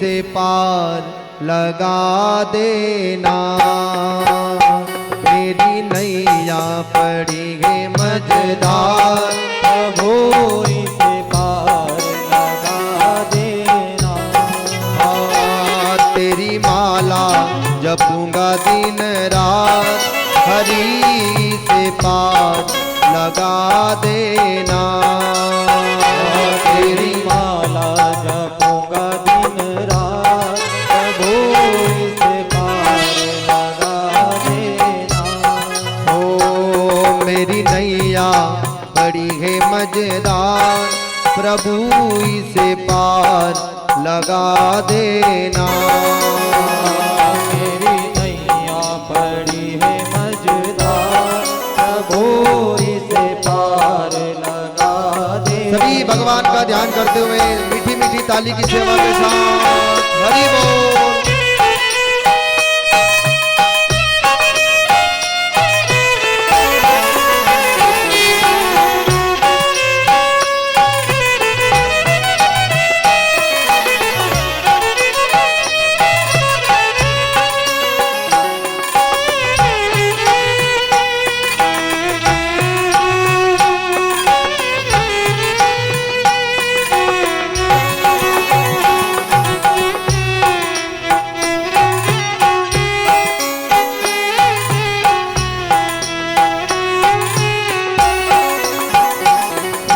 से पार लगा देना। मेरी नैया पड़ी है मझधार, प्रभु इसे पार लगा देना। तेरी माला जपूंगा दिन रात, हरि से पार लगा देना। तेरी माला जपूंगा दिन रात, प्रभु इसे पार लगा देना। ओ मेरी नैया बड़ी है मजेदार, प्रभु इसे पार लगा देना। मेरी नैया पड़ी है मझधार, प्रभु इसे पार लगा देना। सभी भगवान का ध्यान करते हुए मीठी मीठी ताली की सेवा के साथ हरि बोल।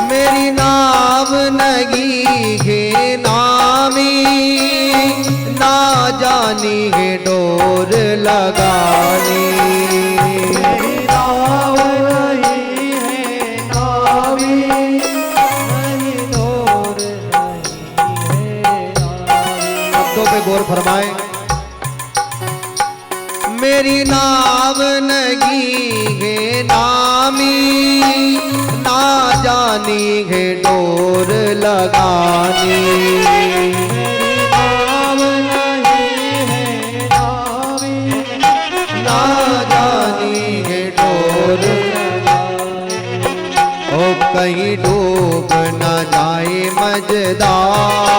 मेरी नाव नगी है नामी, ना जानी है डोर लगानी। मेरी नाव नहीं है नावी, नहीं डोर नहीं है नावी। शब्दों पे गौर फरमाए। मेरी नाव नगी है नामी, ना जानी है डोर लगानी। मेरी नाव नहीं है नावी, ना जानी है डोर ओ कहीं डूब न जाए मझधार,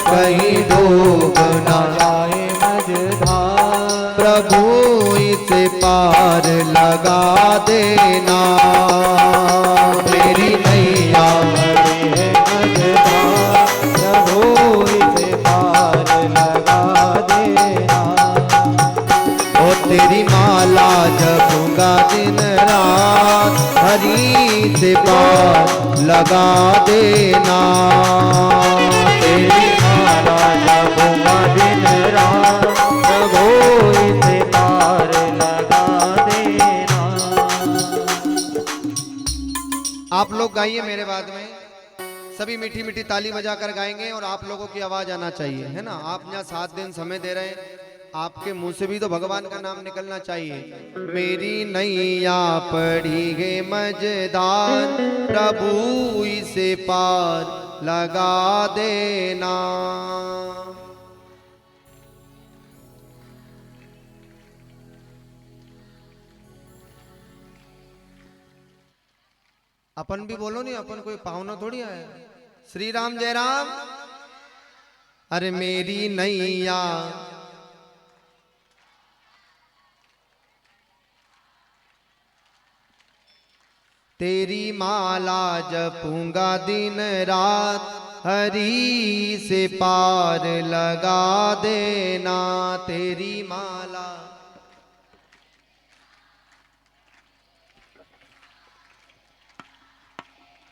कहीं डूब न जाए मझधार। प्रभु इसे पार लगा देना। मेरी नैया बड़ी है मझधार, प्रभु इसे पार लगा देना। ओ तेरी माला जपूंगा दिन रात, हरि से पार लगा देना। तेरी माला जपूंगा दिन रात, प्रभु इसे पार लगा देना। आप लोग गाइए मेरे बाद में, सभी मीठी मीठी ताली बजाकर गाएंगे और आप लोगों की आवाज आना चाहिए, है ना। आप यहाँ 7 दिन समय दे रहे हैं, आपके मुंह से भी तो भगवान का नाम निकलना चाहिए। मेरी नैया पड़ी है मझधार, प्रभु इसे पार लगा देना। अपन भी बोलो नहीं, अपन कोई पावना थोड़ी आया। श्री राम जय राम। अरे मेरी नैया तेरी माला जपूंगा दिन रात, हरि से पार लगा देना। तेरी माला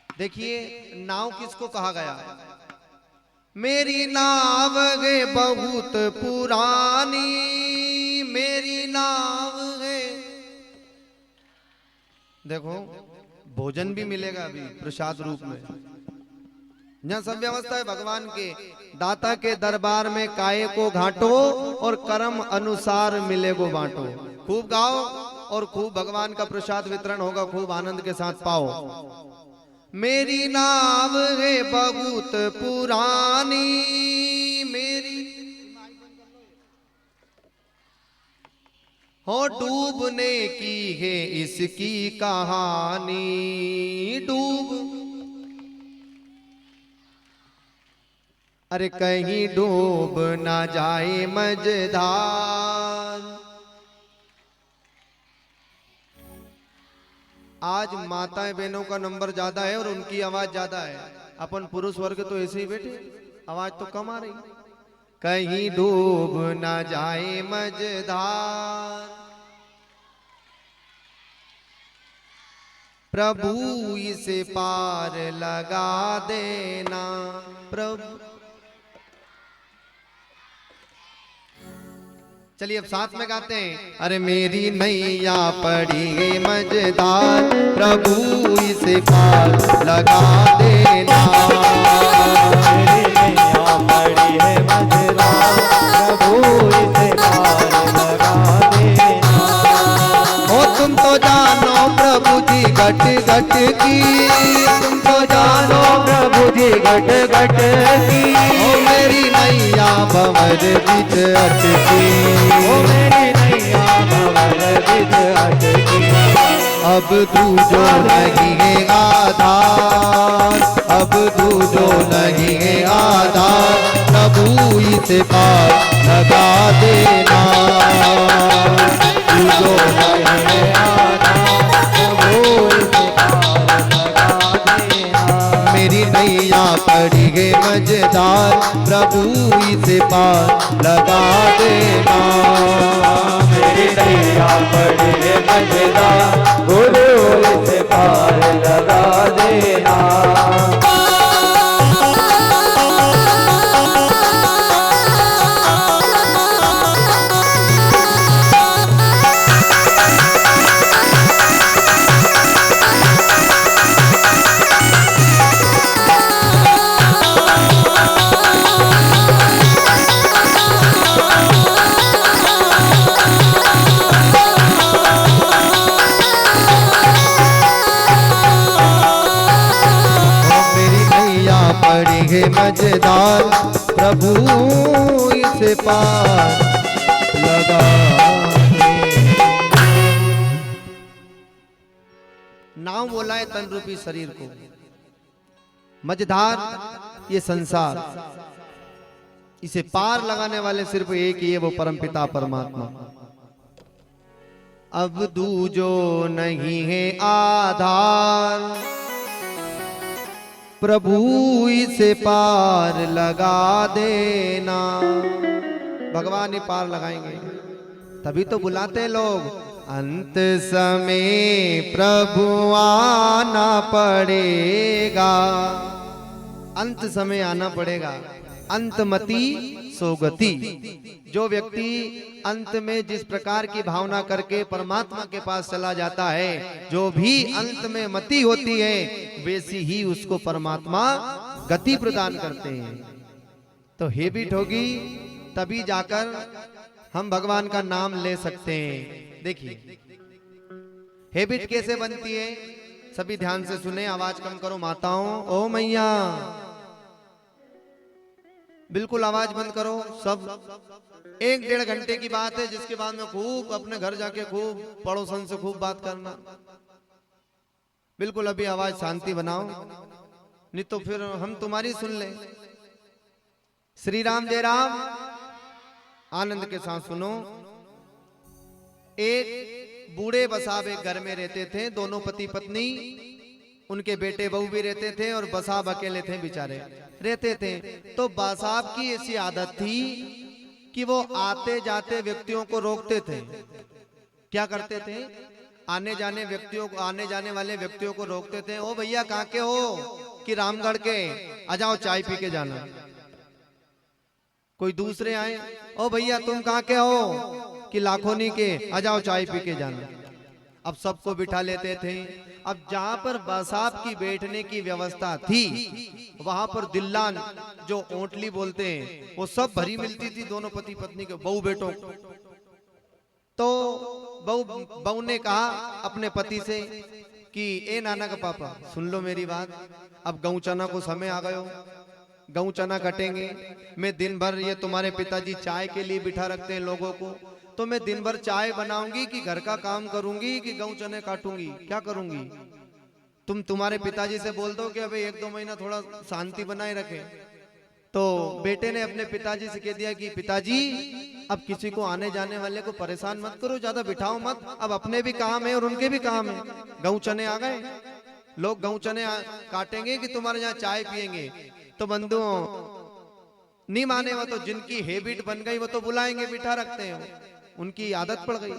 देखिए, नाव किसको कहा गया? मेरी नाव है बहुत पुरानी, मेरी नाव है। देखो भोजन भी मिलेगा अभी प्रसाद रूप में। यहाँ सब व्यवस्था है भगवान के। दाता के दरबार में काये को घाटो और कर्म अनुसार मिले को बांटो। खूब गाओ और खूब भगवान का प्रसाद वितरण होगा, खूब आनंद के साथ पाओ। मेरी नाव है बहुत पुरानी, मेरी हो डूबने की है इसकी कहानी। अरे कहीं डूब ना जाए मझधार। आज माताएं बहनों का नंबर ज्यादा है और उनकी आवाज ज्यादा है। अपन पुरुष वर्ग तो ऐसे ही बैठे, आवाज तो कम आ रही। कहीं डूब ना जाए मझधार, प्रभु इसे पार लगा देना। प्रभु, चलिए अब साथ में गाते हैं। अरे मेरी नैया पड़ी है मझधार, प्रभु इसे पार लगा देना। मेरी नैया पड़ी है मझधार, प्रभु इसे पार लगा देना। ओ तुम तो जानो प्रभु जी घट घट की, तुम तो जानो प्रभु जी घट घट की। ओ मेरी नैया भंवर बीच अटकी, ओ मेरी नैया भंवर बीच अटकी। अब तू जो नहीं है आधार, अब तू जो नहीं है आधार, प्रभु इसे पार लगा देना। तू जो नहीं है आधार, प्रभु इसे पार लगा देना। मेरी नैया पड़ी है मझधार, प्रभु इसे पार लगा देना। मेरी नैया पड़ी है मझधार, गुरु इसे पार लगा देना। पड़ी है मझधार, प्रभु इसे पार लगा दे। नाम बोला है तन रूपी शरीर को, मझधार ये संसार, इसे पार लगाने वाले सिर्फ एक ही है, वो परमपिता परमात्मा। अब दूजो नहीं है आधार, प्रभु इसे पार लगा देना। भगवान ही पार लगाएंगे, तभी तो बुलाते लोग। अंत समय प्रभु आना पड़ेगा, अंत समय आना पड़ेगा। अंतमति सोगति, जो व्यक्ति अंत में जिस प्रकार की भावना करके परमात्मा के पास चला जाता है, जो भी अंत में मति होती है, वैसी ही उसको परमात्मा गति प्रदान करते हैं। तो हैबिट होगी तभी जाकर हम भगवान का नाम ले सकते हैं। देखिए हैबिट कैसे बनती है, सभी ध्यान से सुने, आवाज कम करो माताओं। ओ मैया, बिल्कुल आवाज बंद करो सब। 1-1.5 घंटे की बात है, जिसके बाद में खूब अपने घर जाके खूब पड़ोसन से खूब बात करना। बिल्कुल अभी आवाज शांति बनाओ, नहीं तो फिर हम तुम्हारी सुन ले। श्री राम जय राम, आनंद के साथ सुनो। एक बूढ़े बसाब एक घर में रहते थे, दोनों पति पत्नी, उनके बेटे बहू भी रहते थे और बसाब अकेले थे, बेचारे रहते थे। तो बसाब की ऐसी आदत थी कि वो आते जाते व्यक्तियों को रोकते थे। क्या करते थे, आने जाने वाले व्यक्तियों को रोकते थे। ओ भैया कहाँ के हो, कि रामगढ़ के, आ जाओ चाय पी के जाना। कोई दूसरे आए, ओ भैया तुम कहाँ के हो, कि लाखोनी के, आ जाओ चाय पी के जाना। अब सबको बिठा लेते थे। अब जहां पर बसाब की बैठने की व्यवस्था थी, वहां पर दिल्लान, जो ओंटली बोलते हैं, वो सब भरी मिलती थी दोनों पति पत्नी के बहू बेटों। तो बहू ने कहा अपने पति से कि ए नाना का पापा सुन लो मेरी बात, अब गऊ चना को समय आ गयो, गऊ चना कटेंगे। मैं दिन भर, ये तुम्हारे पिताजी चाय के लिए बिठा रखते हैं लोगों को, तो मैं दिन भर चाय बनाऊंगी कि घर का काम करूंगी कि गऊ चने काटूंगी, क्या करूंगी? तुम्हारे पिताजी से बोल दो कि अबे 1-2 महीना थोड़ा शांति बनाए रखे। तो बेटे ने अपने पिताजी से कह दिया कि पिताजी अब किसी को आने जाने वाले को परेशान मत करो, ज्यादा बिठाओ मत, अब अपने भी काम है और उनके भी काम है। गेहूं चने आ गए, लोग गेहूं चने काटेंगे कि तुम्हारे यहाँ चाय पिएंगे। तो बंधुओं नहीं माने, वो तो जिनकी हैबिट बन गई वो तो बुलाएंगे, बिठा रखते हैं, उनकी आदत पड़ गई।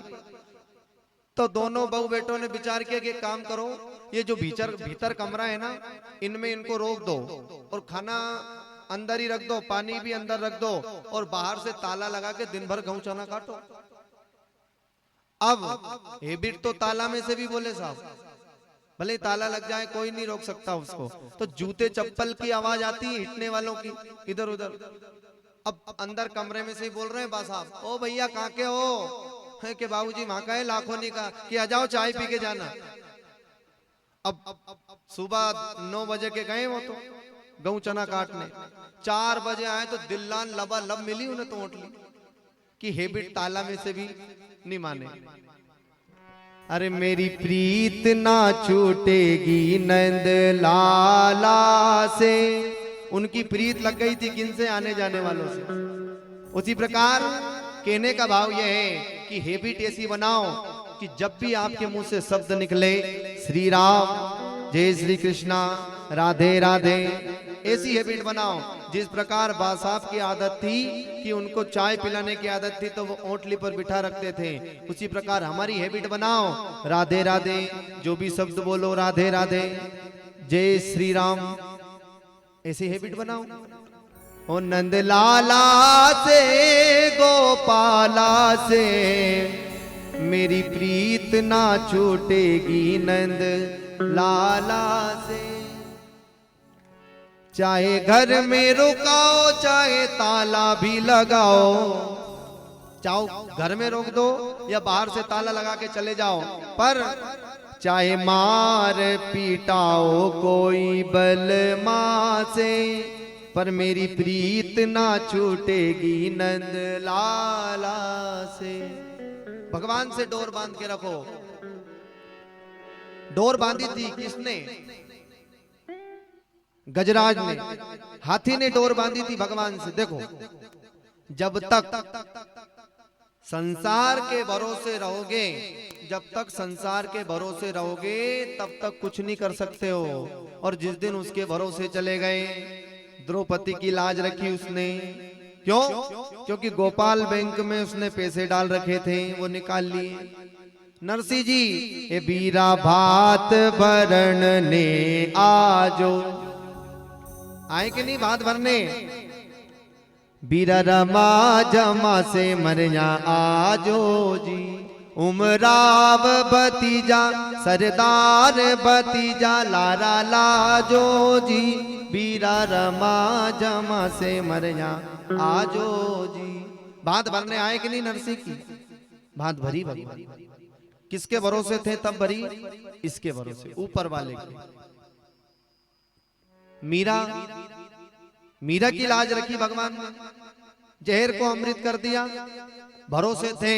तो दोनों बहू बेटों ने विचार किया कि एक काम करो, ये जो भीतर कमरा है ना, इनमें इनको रोक दो और खाना अंदर ही रख दो, पानी भी अंदर रख दो और बाहर से ताला लगा के दिन भर गेहूं चना काटो। अब हैबिट तो ताला में से भी बोले साहब, भले ताला लग जाए कोई नहीं रोक सकता उसको। तो जूते चप्पल की आवाज आती है हिटने वालों की इधर उधर। अब अंदर कमरे में से ही बोल रहे हैं बा साहब, ओ भैया कहाँ के हो? है कि बाबूजी वहां का है लाखोनी का, कि आ जाओ चाय पी के जाना। अब सुबह 9 बजे के गए वो तो गेहूं चना काटने, 4 बजे आए तो दिल्लान लबालब मिली उन्हें तो ओटली कि हैबिट ताला में से भी नहीं माने। अरे मेरी प्रीत ना छूटेगी नंद लाला से, उनकी प्रीत लग गई थी किन से? आने जाने वालों से। उसी प्रकार कहने का भाव यह है कि हैबिट ऐसी बनाओ कि जब भी आपके मुंह से शब्द निकले श्री राम, जय श्री कृष्णा, राधे राधे, ऐसी हैबिट बनाओ। जिस प्रकार बासाब की आदत थी कि उनको चाय पिलाने की आदत थी तो वो ओटली पर बिठा रखते थे, उसी प्रकार हमारी हैबिट बनाओ राधे राधे, जो भी शब्द बोलो राधे राधे, जय श्री राम, ऐसी हैबिट बनाओ। ओ नंद लाला से गोपाला से मेरी प्रीत ना छूटेगी नंद लाला से। चाहे घर में रुकाओ चाहे ताला भी लगाओ, चाहो घर में रोक दो या बाहर से ताला लगा के चले जाओ, पर चाहे मार पीटाओ कोई बलमा से, पर मेरी प्रीत ना छूटेगी नंद लाला से। भगवान से डोर बांध के रखो। डोर बांधी थी किसने? गजराज ने, हाथी ने डोर बांधी थी भगवान से। देखो जब तक संसार के भरोसे रहोगे, जब तक संसार के भरोसे रहोगे तब तक कुछ नहीं कर सकते हो। और जिस दिन उसके भरोसे चले गए, द्रौपदी की लाज रखी उसने, क्यों? क्योंकि गोपाल बैंक में उसने पैसे डाल रखे थे, वो निकाल लिए। नरसिंह जी ये बीरा भात भरण ने आजो, आए कि नहीं भात भरने? बीरा रमा जमा से मरिया आजो जी, उमराव भतीजा सरदार भतीजा लारा लाजो जी, बीरा रमा जमा से मरिया आजो जी। भात भरने आए कि नहीं नरसिंह की? भात भरी भगवान। किसके भरोसे थे तब भरी? इसके भरोसे, ऊपर वाले के। मीरा की लाज रखी भगवान ने, जहर को अमृत कर दिया। भरोसे थे,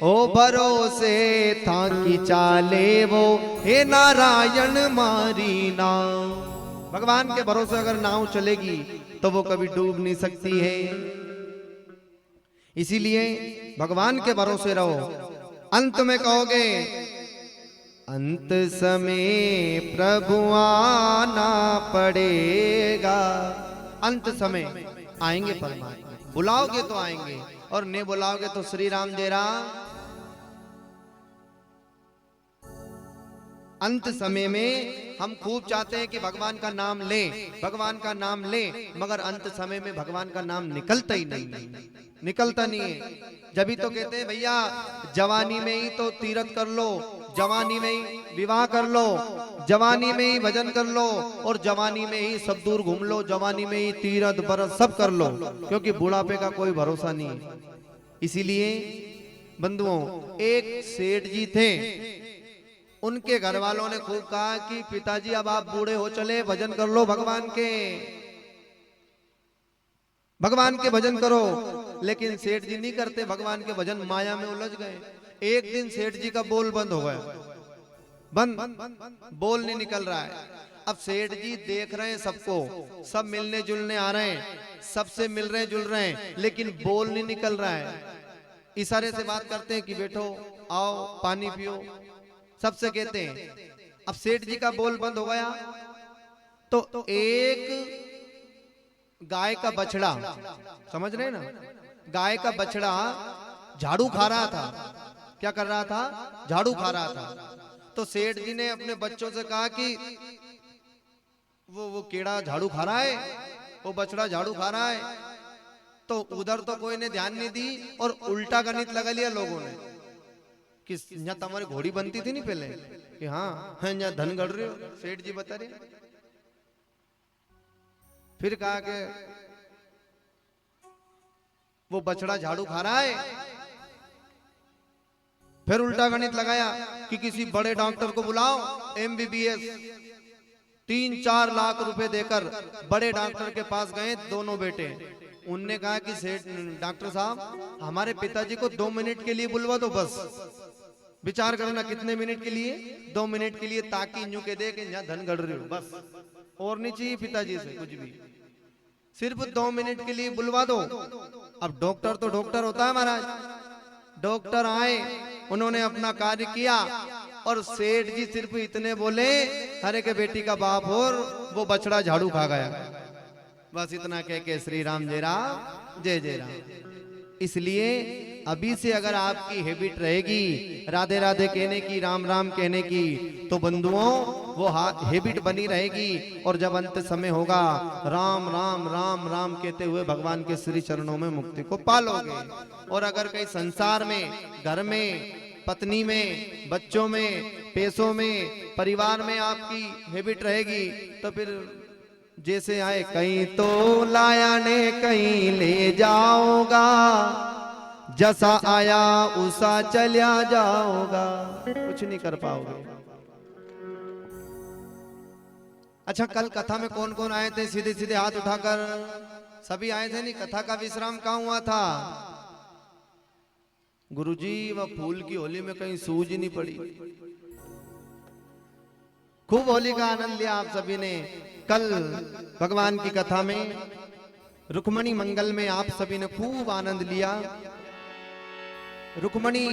ओ भरोसे था कि चाले वो हे नारायण मारी नाव। भगवान के भरोसे अगर नाव चलेगी तो वो कभी डूब नहीं सकती है। इसीलिए भगवान के भरोसे रहो। अंत में कहोगे अंत समय प्रभु आना पड़ेगा। अंत समय आएंगे परमात्मा, बुलाओगे तो आएंगे और नहीं बुलाओगे तो श्री राम जय राम। अंत समय में हम खूब चाहते हैं कि भगवान का नाम ले, भगवान का नाम ले, मगर अंत समय में भगवान का नाम निकलता ही नहीं, निकलता नहीं है। जब ही तो कहते हैं भैया जवानी में ही तो तीर्थ कर लो, जवानी में ही विवाह कर लो, जवानी में ही भजन कर लो और जवानी में ही सब दूर घूम लो, जवानी में ही तीर्थ बरस सब कर लो, क्योंकि बुढ़ापे का कोई भरोसा नहीं है। इसीलिए बंधुओं, एक सेठ जी थे, उनके घर वालों ने खूब कहा कि पिताजी अब आप बूढ़े हो चले, भजन कर लो भगवान के, भगवान के भजन करो। लेकिन सेठ जी नहीं करते भगवान के भजन, माया में उलझ गए। एक दिन सेठ जी का बोल बंद हो गया, बंद, बोल नहीं निकल रहा है। अब सेठ जी देख रहे हैं सबको, सब मिलने जुलने आ रहे हैं, सबसे मिल रहे जुल रहे हैं, लेकिन बोल नहीं निकल रहा है। इशारे से बात करते हैं कि बैठो, आओ, पानी पियो, सबसे कहते हैं। अब सेठ जी का बोल बंद हो गया तो एक गाय का बछड़ा, समझ रहे हैं ना, गाय का बछड़ा झाड़ू खा रहा था। क्या कर रहा था? झाड़ू खा रहा था। तो सेठ जी ने अपने बच्चों से कहा कि वो कीड़ा झाड़ू खा रहा है, वो बछड़ा झाड़ू खा रहा है। तो उधर तो कोई ने ध्यान नहीं दी और उल्टा गणित लगा लिया लोगों ने कि यहाँ तुम्हारी घोड़ी बनती थी नहीं पहले, कि हाँ यहाँ धन गढ़ रहे हो, सेठ जी बता रहे। फिर कहा कि वो बछड़ा झाड़ू खा रहा है। फिर उल्टा गणित लगाया कि किसी बड़े डॉक्टर को बुलाओ, MBBS 3-4 लाख रुपए देकर बड़े डॉक्टर के पास गए दोनों बेटे। उनने कहा कि सेठ डॉक्टर साहब, हमारे पिताजी को 2 मिनट के लिए बुलवा दो, बस विचार करना कितने मिनट के लिए, 2 मिनट के लिए, ताकि यूं के दे कि यहाँ धन गढ़ रही हो, बस और नहीं चाहिए पिताजी से कुछ भी, सिर्फ 2 मिनट के लिए बुलवा दो। अब डॉक्टर तो डॉक्टर होता है महाराज। डॉक्टर आए, उन्होंने अपना कार्य किया और सेठ जी सिर्फ इतने बोले, अरे के बेटी का बाप और वो बछड़ा झाड़ू खा गया। बस इतना कह के श्री राम जय राम जय जय राम। इसलिए अभी से अगर आपकी हैबिट रहेगी राधे राधे कहने की, राम राम कहने की, तो बंधुओं वो हैबिट बनी रहेगी। और जब अंत समय होगा, राम राम राम राम कहते हुए भगवान के श्री चरणों में मुक्ति को पालोगे। और अगर कहीं संसार में, घर में, पत्नी में, बच्चों में, पैसों में, परिवार में आपकी हैबिट रहेगी, तो फिर जैसे आए कहीं तो लाया ने कहीं ले जाओगा, जैसा आया उसा चलिया जाओगा, कुछ नहीं कर पाओगे। अच्छा, कल कथा में कौन कौन आए थे? सीधे सीधे हाथ उठाकर सभी आए थे नहीं? कथा का विश्राम कहाँ हुआ था? गुरुजी, वह फूल की होली में कहीं सूझ नहीं पड़ी। खूब होली का आनंद लिया आप सभी ने। कल भगवान की कथा में, रुक्मणी मंगल में आप सभी ने खूब आनंद लिया। रुक्मणी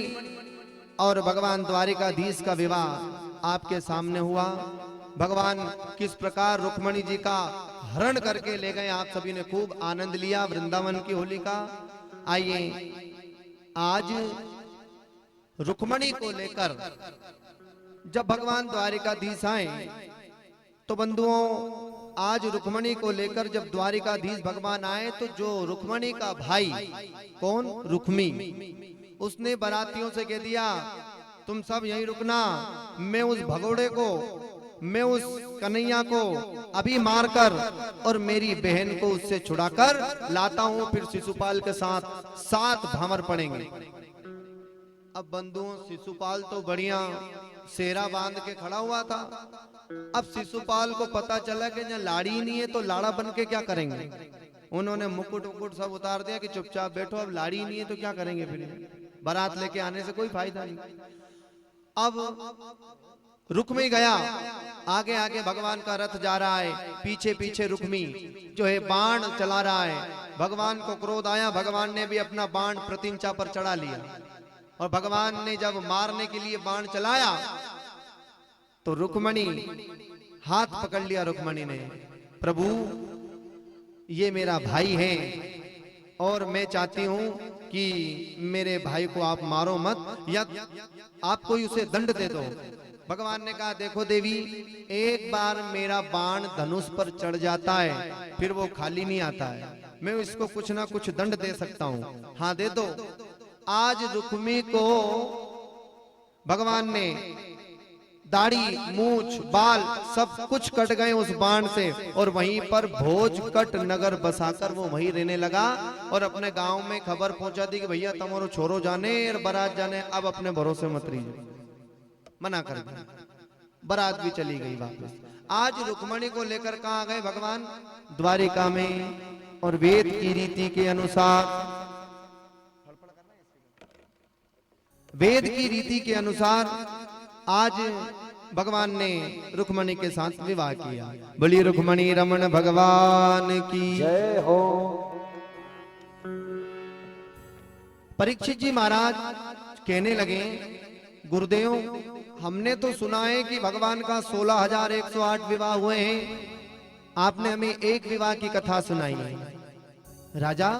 और भगवान द्वारिकाधीश का विवाह आपके सामने हुआ। भगवान किस प्रकार रुक्मणी जी का हरण करके ले गए, आप सभी ने खूब आनंद लिया वृंदावन की होली का। आइए आज रुक्मणी को लेकर जब भगवान द्वारिकाधीश आए, तो बंधुओं आज रुक्मणी को लेकर जब द्वारिकाधीश भगवान आए, तो जो रुक्मणी का भाई, कौन? रुक्मी, उसने बारातियों से कह दिया, तुम सब यहीं रुकना, मैं उस भगोड़े को, मैं उस कन्हैया को अभी मारकर और मेरी बहन को उससे छुड़ाकर लाता हूं, फिर शिशुपाल के साथ 7 भामर पड़ेंगे। अब बंधुओं, शिशुपाल तो बढ़िया सेरा बांध के खड़ा हुआ था। अब शिशुपाल को पता चला कि यहाँ लाड़ी नहीं है, तो लाड़ा बन के क्या करेंगे। उन्होंने मुकुट उकुट सब उतार दिया कि चुपचाप बैठो, अब लाड़ी नहीं है तो क्या करेंगे, फिर बारात लेके आने से कोई फायदा नहीं। अब रुक्मी गया, आगे आगे भगवान का रथ जा रहा है, पीछे पीछे रुक्मी जो है बाण चला रहा है। भगवान को क्रोध आया, भगवान ने भी अपना बाण प्रतिंचा पर चढ़ा लिया, और भगवान ने जब मारने के लिए बाण चलाया तो रुक्मणी हाथ पकड़ लिया। रुक्मणी ने, प्रभु ये मेरा भाई है और मैं चाहती हूं कि मेरे भाई को आप मारो मत, या आप कोई उसे दंड दे दो। भगवान ने कहा, देखो देवी, एक बार मेरा बाण धनुष पर चढ़ जाता है, फिर वो खाली नहीं आता है, मैं इसको कुछ ना कुछ दंड दे सकता हूं, हाँ दे दो। आज रुक्मी को भगवान ने दाढ़ी, मूछ, बाल सब कुछ कट गए उस बाण से, और वहीं पर भोजकट नगर बसाकर वो वहीं रहने लगा। और अपने गांव में खबर पहुंचा दी कि भैया तुम्हारो छोरो जाने और बारात जाने, अब अपने भरोसे मत रहिए, मना कर दिया। बारात भी चली गई वापस। आज रुक्मणी को लेकर कहाँ गए भगवान? द्वारिका में। और वेद की रीति के अनुसार, वेद की रीति के अनुसार आज भगवान ने रुक्मणी के साथ विवाह किया। बोली रुक्मणी रमण भगवान की जय हो। परीक्षित जी महाराज कहने लगे, गुरुदेव हमने तो सुना है कि भगवान का 16,108 विवाह हुए हैं, आपने हमें एक विवाह की कथा सुनाई है। राजा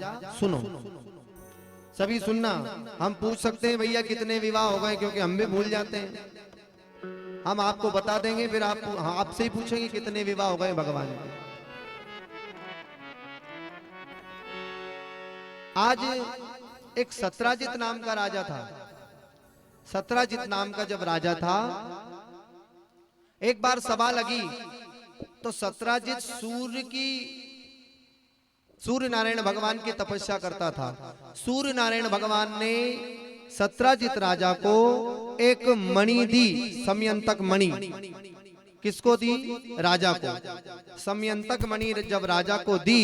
सुनो, सभी सुनना। हम पूछ सकते हैं भैया कितने विवाह हो गए, क्योंकि हम भी भूल जाते हैं। हम आपको बता देंगे, फिर आप आपसे ही पूछेंगे कितने विवाह हो गए भगवान के। आज एक सत्राजित नाम का राजा था। सत्राजित नाम का जब राजा था, एक बार सभा लगी तो सत्राजित सूर्य नारायण भगवान की तपस्या करता था। सूर्य नारायण भगवान ने सत्राजित राजा को एक मणि दी, समयंतक मणि। किसको दी? राजा को। समयंतक मणि जब राजा को दी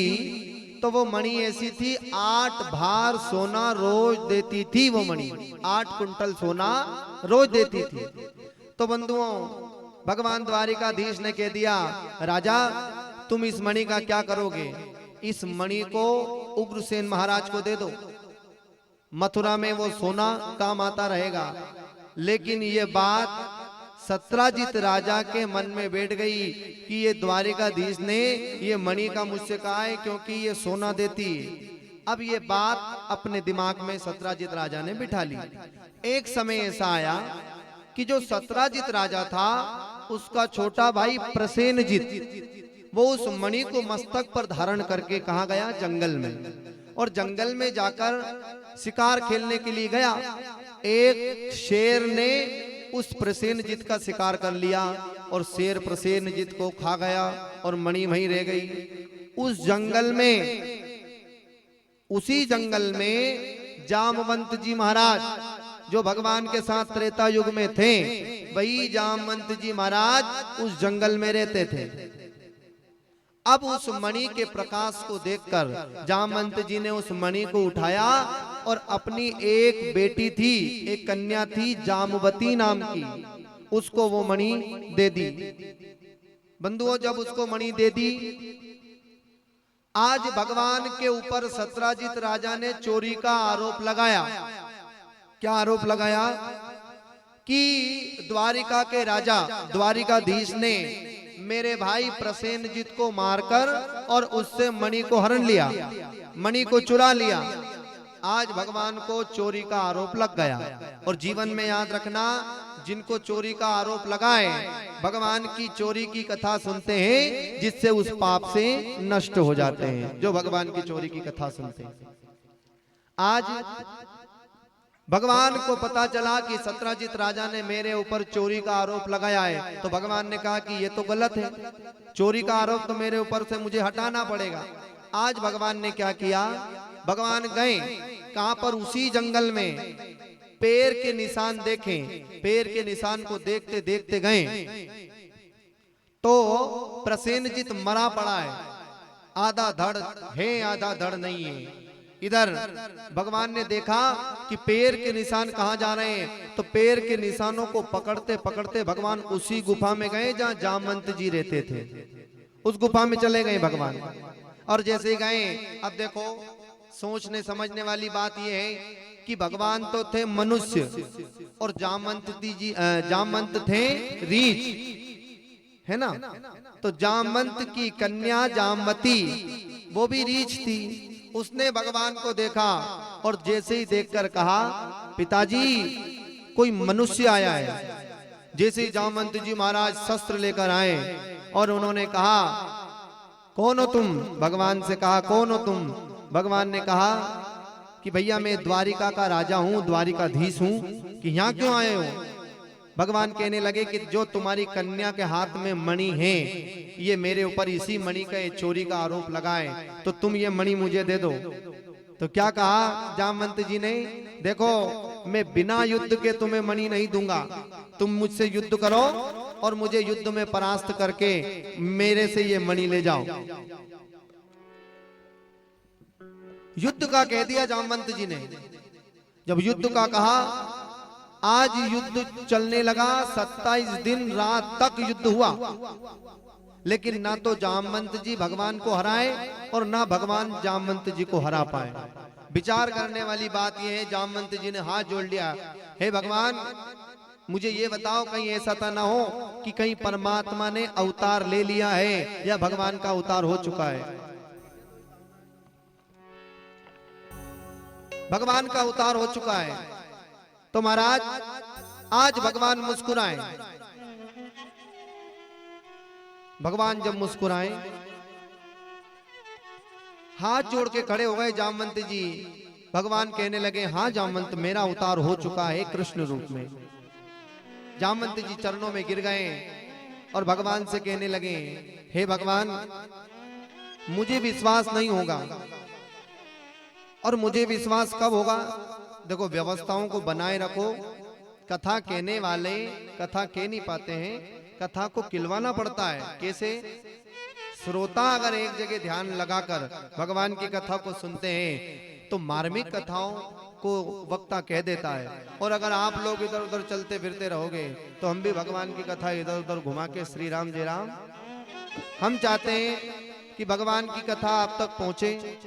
तो वो मणि ऐसी थी, 8 भार सोना रोज देती थी। वो मणि 8 कुंटल सोना रोज देती थी। तो बंधुओं, भगवान द्वारिकाधीश ने कह दिया, राजा तुम इस मणि का क्या करोगे? इस मणि को उग्रसेन महाराज को दे दो, मथुरा में वो सोना काम आता रहेगा। लेकिन ये बात सत्राजित राजा के मन में बैठ गई कि ये द्वारिकाधीश ने ये मणि का मुझसे कहा है, क्योंकि ये सोना देती है। अब ये बात अपने दिमाग में सत्राजित राजा ने बिठा ली। एक समय ऐसा आया कि जो सत्राजित राजा था उसका छोटा भाई प्रसेनजित, वो उस मणि को मस्तक पर धारण करके कहाँ गया? जंगल में। और जंगल में जाकर शिकार खेलने के लिए गया। एक शेर ने उस प्रसेनजित का शिकार कर लिया और शेर प्रसेनजित को खा गया और मणि वहीं रह गई। उस जंगल में, उसी जंगल में जामवंत जी महाराज जो भगवान के साथ त्रेता युग में थे, वही जामवंत जी महाराज उस जंगल में रहते थे। अब उस मणि के प्रकाश को देखकर जामवंत जी ने उस मणि को उठाया और अपनी एक बेटी थी, एक कन्या थी जामवती नाम की, उसको वो मणि दे दी। बंधुओं, जब उसको मणि दे दी, आज भगवान के ऊपर सत्राजित राजा ने चोरी का आरोप लगाया। क्या आरोप लगाया? कि द्वारिका के राजा द्वारिकाधीश ने मेरे भाई प्रसेनजित को मारकर और उससे मणि को हरण लिया, मणि को चुरा लिया। आज भगवान को चोरी का आरोप लग गया। और जीवन में याद रखना, जिनको चोरी का आरोप लगाए, भगवान की चोरी की कथा सुनते हैं, जिससे उस पाप से नष्ट हो जाते हैं, जो भगवान की चोरी की कथा सुनते हैं। आज भगवान को पता चला कि सत्राजित राजा ने मेरे ऊपर चोरी का आरोप लगाया है, तो भगवान ने कहा कि ये तो गलत है, चोरी का आरोप तो मेरे ऊपर से मुझे हटाना पड़ेगा। आज भगवान ने क्या किया? भगवान गए कहां पर? उसी जंगल में पैर के निशान देखे। पैर के निशान को देखते देखते गए तो प्रसेनजित मरा पड़ा है, आधा धड़ है आधा धड़ नहीं है। इधर भगवान ने देखा कि पैर के निशान कहां जा रहे हैं, तो पैर के निशानों को पकड़ते पकड़ते भगवान उसी गुफा में गए जहां जामवंत जी रहते थे। उस गुफा में चले गए भगवान। और जैसे गए, अब देखो सोचने समझने वाली बात यह है कि भगवान तो थे मनुष्य और जामवंत थे रीछ, है ना? तो जामवंत की कन्या जामवती वो भी रीछ थी। उसने भगवान को देखा और जैसे ही देखकर कहा, पिताजी कोई मनुष्य आया है। जैसे ही जामवंत जी महाराज शस्त्र लेकर आए और उन्होंने कहा, कौन हो तुम? भगवान से कहा, कौन हो तुम? भगवान ने कहा कि भैया मैं द्वारिका का राजा हूं, द्वारिकाधीश हूं, कि यहाँ क्यों आए हो? भगवान कहने लगे कि जो तुम्हारी कन्या के हाथ में मणि है, ये मेरे ऊपर इसी मणि का चोरी का आरोप लगाए, तो तुम ये मणि मुझे दे दो। तो क्या कहा जामवंत जी ने? देखो मैं बिना युद्ध के तुम्हें मणि नहीं दूंगा, तुम मुझसे युद्ध करो और मुझे युद्ध में परास्त करके मेरे से ये मणि ले जाओ। युद्ध का कह दिया जामवंत जी ने। जब युद्ध का कहा आज युद्ध चलने लगा, 27 दिन रात तक युद्ध हुआ, लेकिन ना तो जामवंत जी भगवान को हराए और ना भगवान जामवंत जी को हरा पाए। विचार करने वाली बात यह है, जामवंत जी ने हाथ जोड़ लिया, हे भगवान मुझे ये बताओ कहीं ऐसा तो ना हो कि कहीं परमात्मा ने अवतार ले लिया है या भगवान का अवतार हो चुका है। भगवान का अवतार हो चुका है तो महाराज आज भगवान मुस्कुराए। भगवान जब मुस्कुराए, हाथ जोड़ के खड़े हो गए जामवंत जी। भगवान कहने लगे, हाँ जामवंत मेरा अवतार हो चुका है कृष्ण रूप में। जामवंत जी चरणों में गिर गए और भगवान से कहने लगे, हे भगवान मुझे विश्वास नहीं होगा। और मुझे विश्वास कब होगा? देखो व्यवस्थाओं को बनाए रखो, कथा कहने वाले कथा कह नहीं पाते हैं, कथा को खिलवाना पड़ता है। कैसे? श्रोता अगर एक जगह ध्यान लगाकर भगवान की कथा को सुनते हैं तो मार्मिक कथाओं को वक्ता कह देता है। और अगर आप लोग इधर उधर चलते फिरते रहोगे तो हम भी भगवान की कथा इधर उधर घुमा के श्री राम जय राम। हम चाहते हैं कि भगवान की कथा आप तक पहुंचे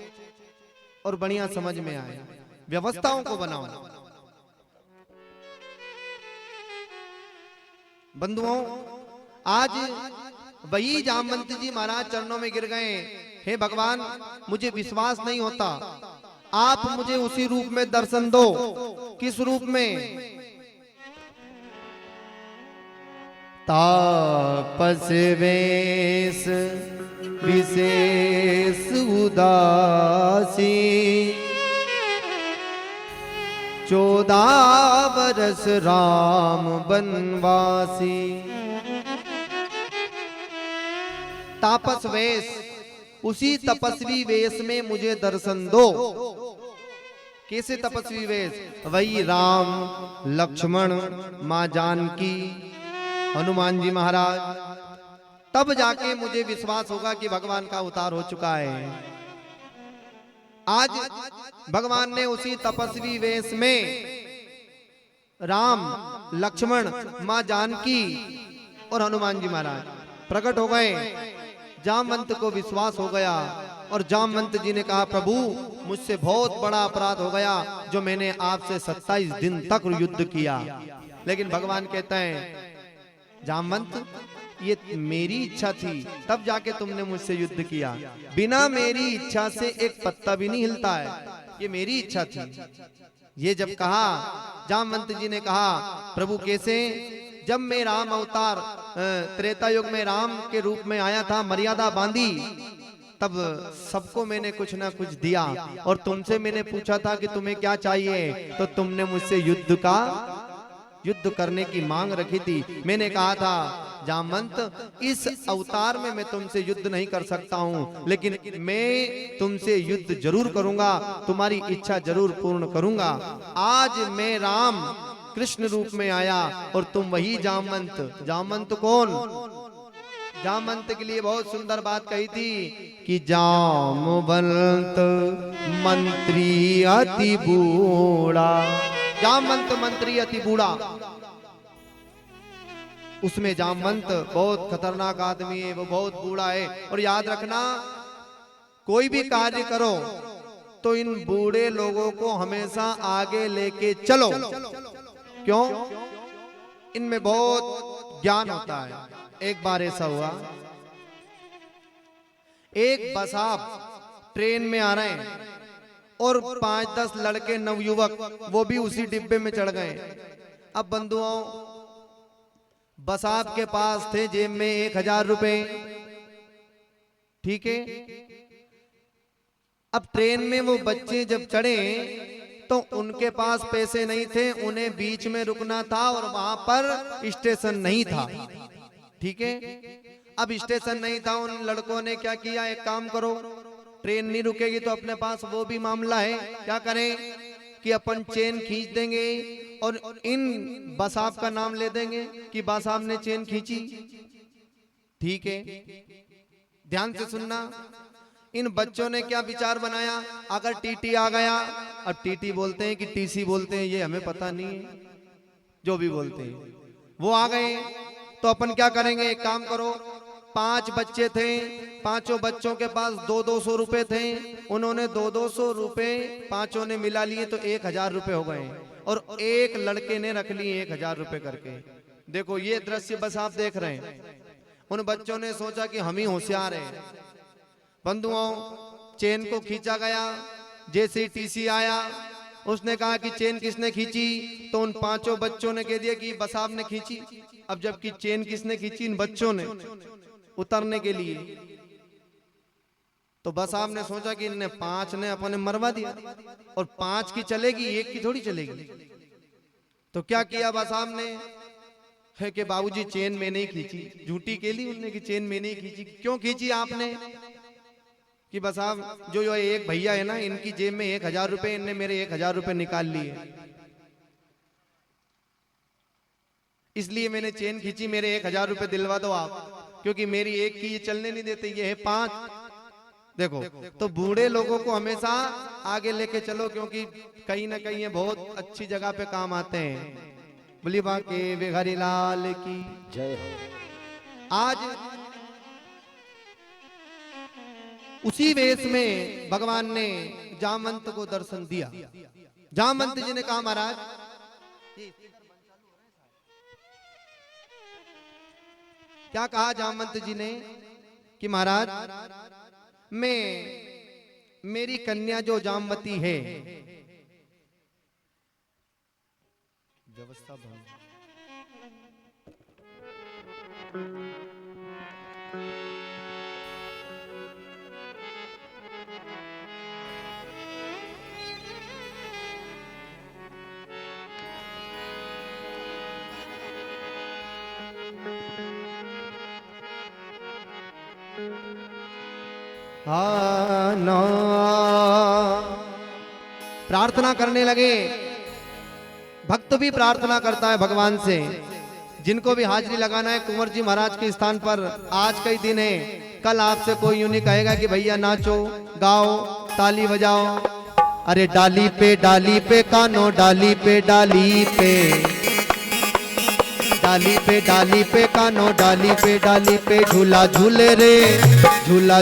और बढ़िया समझ में आए। व्यवस्थाओं को बनाओ। बंधुओं, आज वही जामवंत जी महाराज चरणों में गिर गए, हे भगवान मुझे विश्वास नहीं होता, आप मुझे उसी रूप में दर्शन दो। किस रूप में? तापस वेश विशेष उदासी, 14 वर्ष राम बनवासी। तापस वेश, उसी तपस्वी वेश में मुझे दर्शन दो। कैसे तपस्वी वेश? वही राम, लक्ष्मण, मां जानकी, हनुमान जी महाराज, तब जाके मुझे विश्वास होगा कि भगवान का अवतार हो चुका है। आज भगवान ने उसी तपस्वी वेश में राम, लक्ष्मण, मां जानकी और हनुमान जी महाराज प्रकट हो गए। जामवंत को विश्वास हो गया और जामवंत जी ने कहा, प्रभु मुझसे बहुत बड़ा अपराध हो गया जो मैंने आपसे 27 दिन तक युद्ध किया। लेकिन भगवान कहते हैं, जामवंत ये मेरी इच्छा थी तब जाके तुमने मुझसे युद्ध किया, बिना मेरी इच्छा से एक पत्ता भी नहीं हिलता है, ये मेरी इच्छा थी। ये जब कहा, जामवंत जी ने कहा, प्रभु कैसे? जब मैं राम अवतार त्रेता युग में राम के रूप में आया था, मर्यादा बांधी, तब सबको मैंने कुछ ना कुछ दिया और तुमसे मैंने पूछा था कि तुम्हें क्या चाहिए, तो तुमने मुझसे युद्ध करने की मांग रखी थी। मैंने कहा था, जामवंत इस अवतार में मैं तुमसे युद्ध नहीं कर सकता हूं, लेकिन मैं तुमसे युद्ध जरूर करूंगा, तुम्हारी इच्छा जरूर पूर्ण करूंगा। आज मैं राम कृष्ण रूप में आया और तुम वही जामवंत। जामवंत कौन? जामवंत के लिए बहुत सुंदर बात कही थी कि जामवंत मंत्री अति बूढ़ा। जामवंत मंत्री अति बूढ़ा, उसमें जामवंत बहुत खतरनाक आदमी है, वो बहुत बूढ़ा है। और याद रखना, कोई भी कार्य करो तो इन बूढ़े लोगों को हमेशा आगे लेके चलो। क्यों? इनमें बहुत ज्ञान होता है। एक बार ऐसा हुआ, एक बसाप ट्रेन में आ रहे हैं और 5-10 लड़के नवयुवक वो भी उसी डिब्बे में चढ़ गए। अब बंधुओं, बसाप के पास थे जेब में 1000 रुपए, ठीक है। अब ट्रेन में वो बच्चे जब चढ़े तो उनके पास पैसे नहीं थे, उन्हें बीच में रुकना था और वहां पर स्टेशन नहीं था, ठीक है। अब स्टेशन नहीं था, उन लड़कों ने क्या किया, एक काम करो, ट्रेन नहीं रुकेगी तो अपने पास वो भी मामला है, क्या करें कि अपन चेन खींच देंगे और इन बसाप का नाम ले देंगे कि बसाप ने चेन खींची, ठीक है। ध्यान से सुनना, इन बच्चों ने क्या विचार बनाया, अगर टीटी आ गया, अब टीटी बोलते हैं कि टीसी बोलते हैं, ये हमें पता नहीं है, जो भी बोलते हैं। वो आ गए तो अपन क्या करेंगे, एक काम करो, 5 बच्चे थे, पांचों बच्चों के पास 200-200 रुपए थे, उन्होंने 200-200 रुपए पांचों ने मिला लिए तो 1000 रुपए हो गए, और एक लड़के ने रख लिए 1000 रुपए करके। देखो ये दृश्य बस आप देख रहे हैं। उन बच्चों ने सोचा कि हम ही होशियार हैं। बंधुओं, चेन को खींचा गया, जैसे टीसी आया उसने कहा कि चेन किसने खींची, तो उन पांचों बच्चों ने कह दिया कि बसाब ने खींची। अब जबकि चेन किसने खींची, इन बच्चों ने, उतरने के लिए। तो बसाब ने सोचा कि इनने 5 ने अपने मरवा दिया, और 5 की चलेगी, 1 की थोड़ी चलेगी। तो क्या किया बसाब ने, है कि बाबूजी चेन में नहीं खींची। झूठी केली उनने कि चेन में नहीं खींची। क्यों खींची आपने, कि बस आप जो एक भैया है ना, इनकी जेब में 1000 रुपए, इनने मेरे 1000 रुपए निकाल लिए, इसलिए मैंने चेन खींची, मेरे 1000 रुपए दिलवा दो आप, क्योंकि मेरी एक की ये चलने नहीं देते, ये है 5। देखो, तो बूढ़े लोगों को हमेशा आगे लेके चलो, क्योंकि कहीं ना कहीं ये बहुत अच्छी जगह पे काम आते हैं। बोली बाके बिहारी लाल की जय हो। आज उसी वेश में भगवान ने जामवंत को दर्शन दिया। जामवंत जी ने कहा, महाराज क्या कहा जामवंत जी ने, कि महाराज मेरी कन्या जो जामवती है, व्यवस्था भंग, प्रार्थना करने लगे। भक्त भी प्रार्थना करता है भगवान से। जिनको भी हाजिरी लगाना है कुंवर जी महाराज के स्थान पर, आज का ही दिन है। कल आपसे कोई यूं नहीं कहेगा कि भैया नाचो, गाओ, ताली बजाओ। अरे डाली पे कानो, डाली पे डाली पे कानो, डाली पे झूला झूले रे, झूला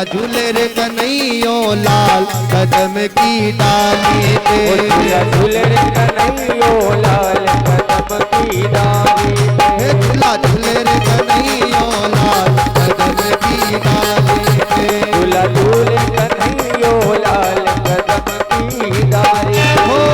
झूले रे कन्हैयो लाल, कदम की डाली पे, झूला झूले रे कन्हैयो लाल, कदम की डाली पे, झूला झूले रे कन्हैयो लाल, कदम की डाली पे, झूला झूले कन्हैयो लाल, कदम की डाली पे।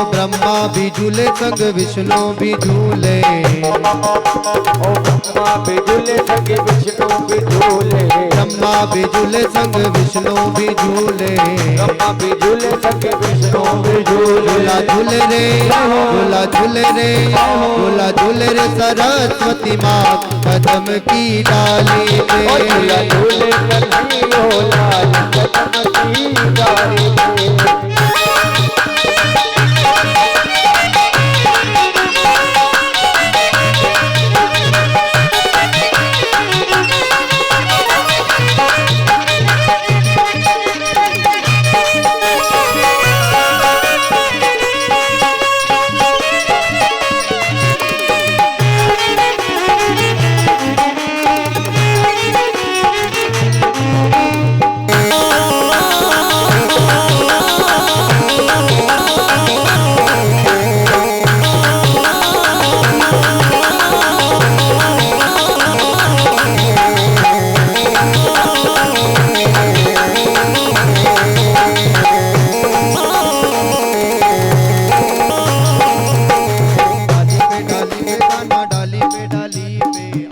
ब्रह्मा भी झूले संग विष्णु भी झूले, ओ ब्रह्मा भी झूले संग विष्णु भी झूले, ब्रह्मा भी झूले संग विष्णु भी झूले, ब्रह्मा भी झूले संग विष्णु भी झूले, झूला झूले रे, झूला झूले रे, झूला झूले रे सरस्वती माँ, कदम की डाली पे, झूला झूले कन्हैयो लाल, कदम की डाली पे।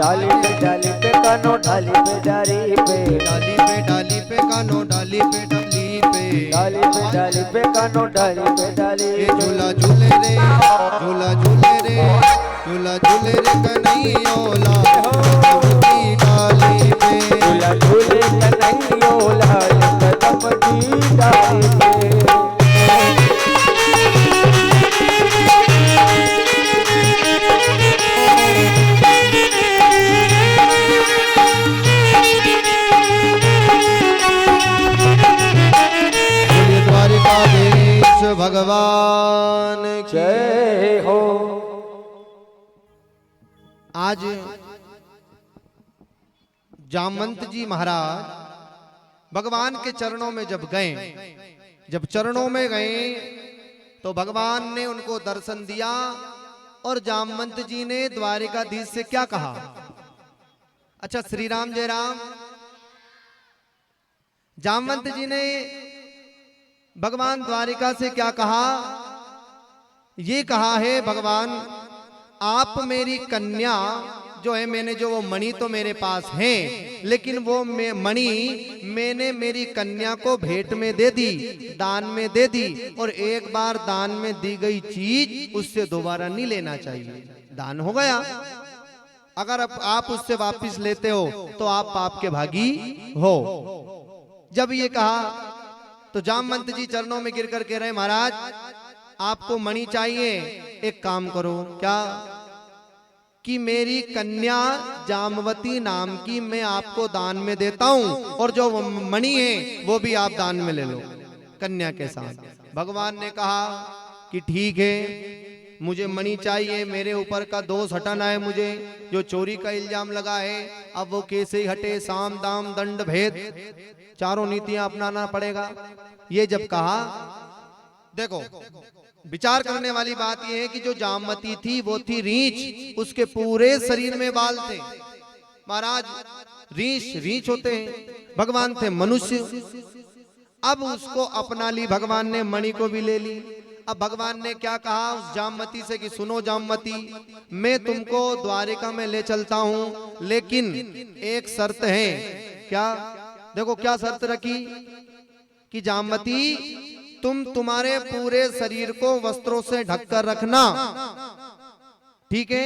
डाली पे कानो डाली पे डाली पे डाली पे डाली पे कानो डाली पे डाली पे डाली पे कानो डाली पे डाली ये झूला झूले रे झूला झूले रे झूला झूले रे कन्हैया लाल की डाली पे झूला झूले कन्हैया लाल कदम की डाली पे भगवान जय हो। आज जामवंत जी महाराज भगवान के चरणों में जब गए, जब चरणों में गए तो भगवान ने उनको दर्शन दिया और जामवंत जी ने द्वारिकाधीश से क्या कहा? अच्छा, श्री राम जय राम। जामवंत जी ने भगवान द्वारिका से क्या कहा? ये कहा है, भगवान आप मेरी कन्या जो है, मैंने जो वो मणि तो मेरे पास है, लेकिन वो मणि मैंने मेरी कन्या को भेंट में दे दी, दान में दे दी, और एक बार दान में दी गई चीज उससे दोबारा नहीं लेना चाहिए। दान हो गया, अगर आप उससे वापस लेते हो तो आप पाप के भागी हो। जब ये कहा तो जामवंत जी चरणों में गिर कर कह रहे, महाराज आपको मणि चाहिए, एक काम करो, क्या कि मेरी कन्या जामवती नाम की मैं आपको दान में देता हूं, और जो मणि है वो भी आप दान में ले लो कन्या के साथ। भगवान ने कहा कि ठीक है, मुझे मणि चाहिए, मेरे ऊपर का दोष हटाना है, मुझे जो चोरी का इल्जाम लगा है अब वो कैसे ही हटे, साम दाम दंड भेद चारों नीतियां अपनाना पड़ेगा। ये जब कहा, देखो विचार करने वाली बात यह है कि जो जामवती थी वो थी रीछ, उसके पूरे शरीर में बाल थे। महाराज रीछ होते हैं, भगवान थे मनुष्य। अब उसको अपना ली भगवान ने, मणि को भी ले ली। अब भगवान ने क्या कहा उस जामवती से कि सुनो जामवती, मैं तुमको द्वारिका में ले चलता हूं, लेकिन एक शर्त है। क्या? देखो क्या शर्त रखी कि जामवती तुम तुम्हारे पूरे शरीर को वस्त्रों से ढककर रखना, ठीक है?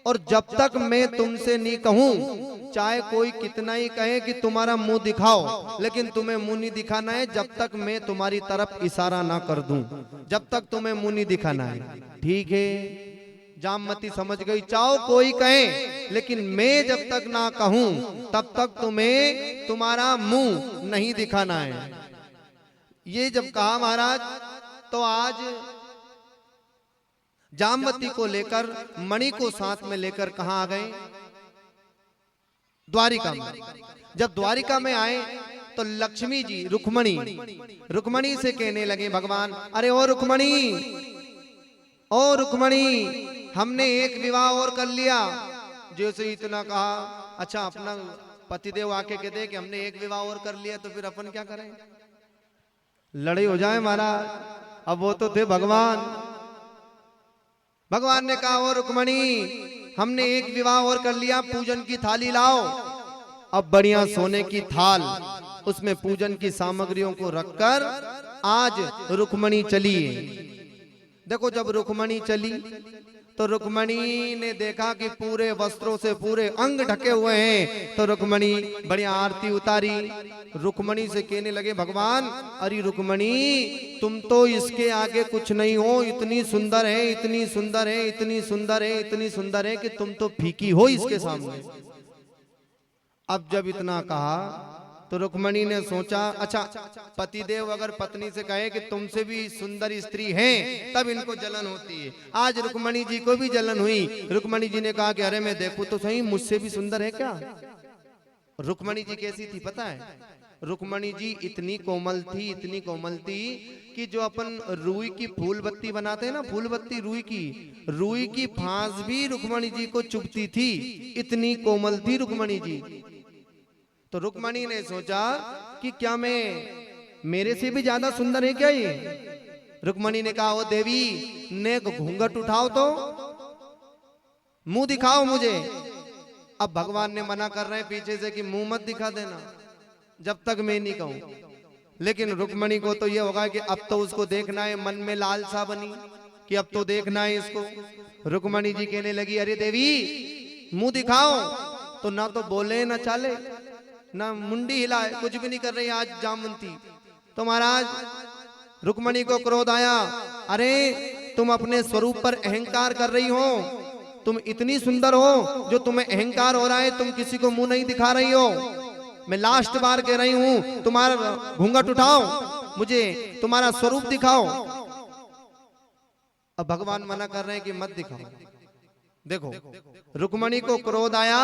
और जब तक मैं तुमसे नहीं कहूं, चाहे कोई कितना ही कहे कि तुम्हारा मुंह दिखाओ, लेकिन तुम्हें मुंह नहीं दिखाना है जब तक मैं तुम्हारी तरफ इशारा ना कर दूं, जब तक तुम्हें मुंह नहीं दिखाना है, ठीक है? जामवती समझ गई, चाहो कोई कहे, लेकिन मैं जब तक ना कहूं तब तक तुम्हें तुम्हारा मुंह नहीं दिखाना है। ये जब कहा महाराज, तो आज जामवती को लेकर, मणि को साथ में लेकर कहां आ गए? द्वारिका में। जब द्वारिका में आए तो लक्ष्मी जी रुक्मणी से कहने लगे भगवान, अरे ओ रुक्मणी, ओ रुक्मणी, हमने एक विवाह और कर लिया। जैसे इतना कहा, अच्छा अपना पतिदेव आके कहते कि हमने एक विवाह और कर लिया, तो फिर अपन क्या करें? लड़ाई हो जाए महाराज। अब वो तो थे भगवान। भगवान ने कहा, ओ रुक्मणी, हमने एक विवाह और कर लिया, पूजन की थाली लाओ। अब बढ़िया सोने की थाल, उसमें पूजन की सामग्रियों को रखकर आज रुक्मणी चली है। देखो जब रुक्मणी चली तो रुक्मणी ने देखा कि पूरे वस्त्रों से पूरे अंग ढके हुए हैं, तो रुक्मणी बढ़िया आरती उतारी। रुक्मणी से कहने लगे भगवान, अरे रुक्मणी, तुम तो इसके आगे कुछ नहीं हो, इतनी सुंदर है, इतनी सुंदर है, इतनी सुंदर है, इतनी सुंदर है कि तुम तो फीकी हो इसके सामने। अब जब इतना कहा तो रुक्मणी ने सोचा, अच्छा पतिदेव अगर पत्नी से कहे कि तुमसे भी सुंदर स्त्री है, तब इनको जलन होती है। आज रुक्मणी जी को भी जलन हुई। रुक्मणी जी ने कहा कि अरे मैं देखूं तो सही, मुझसे भी सुंदर है क्या? रुक्मणी जी कैसी थी पता है? रुक्मणी जी इतनी कोमल थी, इतनी कोमल थी कि जो अपन रुई की फूल बत्ती बनाते हैं ना, फूल बत्ती रुई की फांस भी रुक्मणी जी को चुभती थी, इतनी कोमल थी रुक्मणी जी। तो रुक्मणी ने सोचा कि क्या मैं, मेरे से भी ज्यादा सुंदर है क्या ये? रुक्मणी ने कहा, ओ देवी, नेक घूंघट उठाओ तो मुंह दिखाओ मुझे। अब भगवान ने मना कर रहे हैं पीछे से कि मुंह मत दिखा देना जब तक मैं नहीं कहूं। लेकिन रुक्मणी को तो ये होगा कि अब तो उसको देखना है, मन में लालसा बनी कि अब तो देखना है इसको। रुक्मणी जी कहने लगी अरे देवी मुंह दिखाओ, तो ना तो बोले ना चाले ना मुंडी हिलाए, कुछ भी नहीं कर रही आज जामवंती। तो महाराज रुक्मणी को क्रोध आया, अरे तुम अपने स्वरूप पर अहंकार कर रही हो, तुम इतनी सुंदर हो जो तुम्हें अहंकार हो रहा है, तुम किसी को मुंह नहीं दिखा रही हो। मैं लास्ट बार कह रही हूं तुम्हारा घूंघट उठाओ, मुझे तुम्हारा स्वरूप दिखाओ। अब भगवान मना कर रहे हैं कि मत दिखाओ। देखो रुक्मणी को क्रोध आया,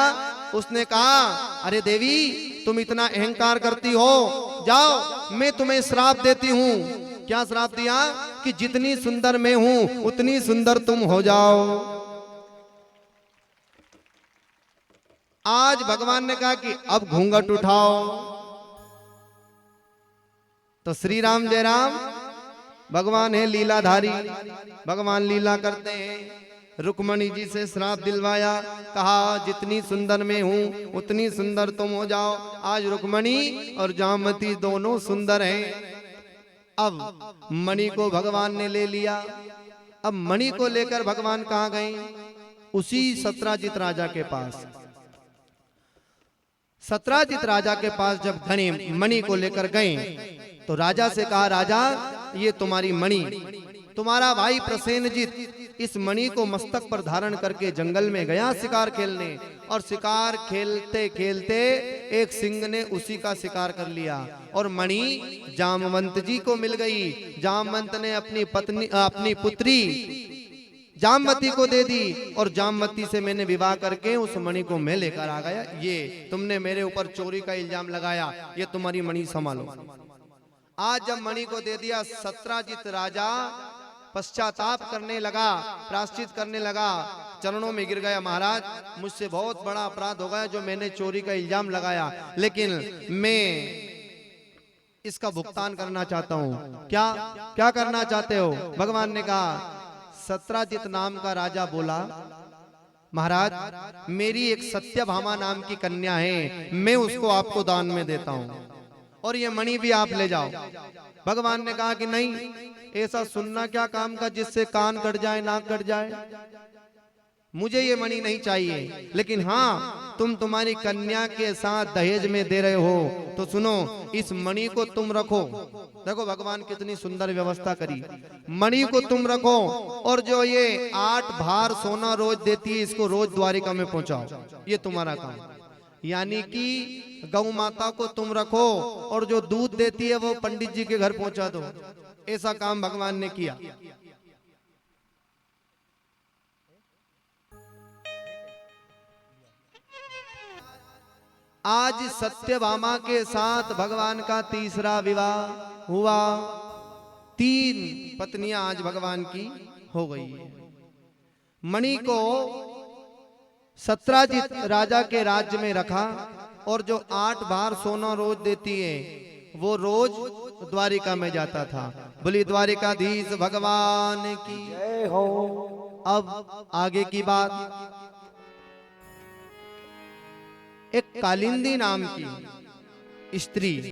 उसने कहा अरे देवी तुम इतना अहंकार करती हो, जाओ मैं तुम्हें श्राप देती हूं। क्या श्राप दिया कि जितनी सुंदर मैं हूं उतनी सुंदर तुम हो जाओ। आज भगवान ने कहा कि अब घूंघट उठाओ। तो श्री राम जय राम, भगवान है लीलाधारी, भगवान लीला करते हैं। रुक्मणी जी से श्राप दिलवाया, कहा जितनी सुंदर मैं हूं उतनी सुंदर तुम हो जाओ। आज रुक्मणी और जामवती दोनों सुंदर हैं। अब मणि को भगवान ने ले लिया। अब मणि को लेकर भगवान कहां गए? उसी सत्राजित राजा के पास। सत्राजित राजा के पास जब घने मणि को लेकर गए तो राजा से कहा, राजा ये तुम्हारी मणि, तुम्हारा भाई प्रसेनजित इस मणि को मस्तक पर धारण करके जंगल में गया शिकार खेलने, और शिकार खेलते खेलते एक सिंह ने उसी का शिकार कर लिया और मणि जामवंत जी को मिल गई। जामवंत ने अपनी पुत्री जामवती को दे दी और जामवती से मैंने विवाह करके उस मणि को मैं लेकर आ गया। ये तुमने मेरे ऊपर चोरी का इल्जाम लगाया, ये तुम्हारी मणि संभालो। आज जब मणि को दे दिया, सत्राजित राजा पश्चाताप करने लगा, प्रायश्चित करने लगा, चरणों में गिर गया, महाराज मुझसे बहुत बड़ा अपराध हो गया जो मैंने चोरी का इल्जाम लगाया, लेकिन मैं इसका भुगतान करना चाहता हूँ। क्या क्या करना चाहते हो? भगवान ने कहा, सत्राजित नाम का राजा बोला, महाराज मेरी एक सत्यभामा नाम की कन्या है, मैं उसको आपको दान में देता हूँ और ये मणि भी आप ले जाओ। भगवान ने कहा कि नहीं, ऐसा सुनना क्या काम का जिससे कान कट जाए नाक कट जाए, मुझे ये मणि नहीं चाहिए। लेकिन हाँ, तुम तुम्हारी कन्या के साथ दहेज में दे रहे हो तो सुनो, इस मणि को तुम रखो। देखो भगवान कितनी सुंदर व्यवस्था करी। मणि को तुम रखो और जो ये 8 भार सोना रोज देती है इसको रोज द्वारिका में पहुंचाओ, ये तुम्हारा काम। यानी कि गौ माता को तुम रखो और जो दूध देती है वो पंडित जी के घर पहुंचा दो। ऐसा काम भगवान ने किया। आज सत्यभामा के साथ भगवान का तीसरा विवाह हुआ। 3 पत्नियां आज भगवान की हो गई है। मणि को सत्राजित राजा के राज्य में रखा और जो 8 बार सोना रोज देती है वो रोज द्वारिका में जाता था। बोली द्वारिकाधीश भगवान की जय हो। अब आगे की बात, एक कालिंदी नाम की स्त्री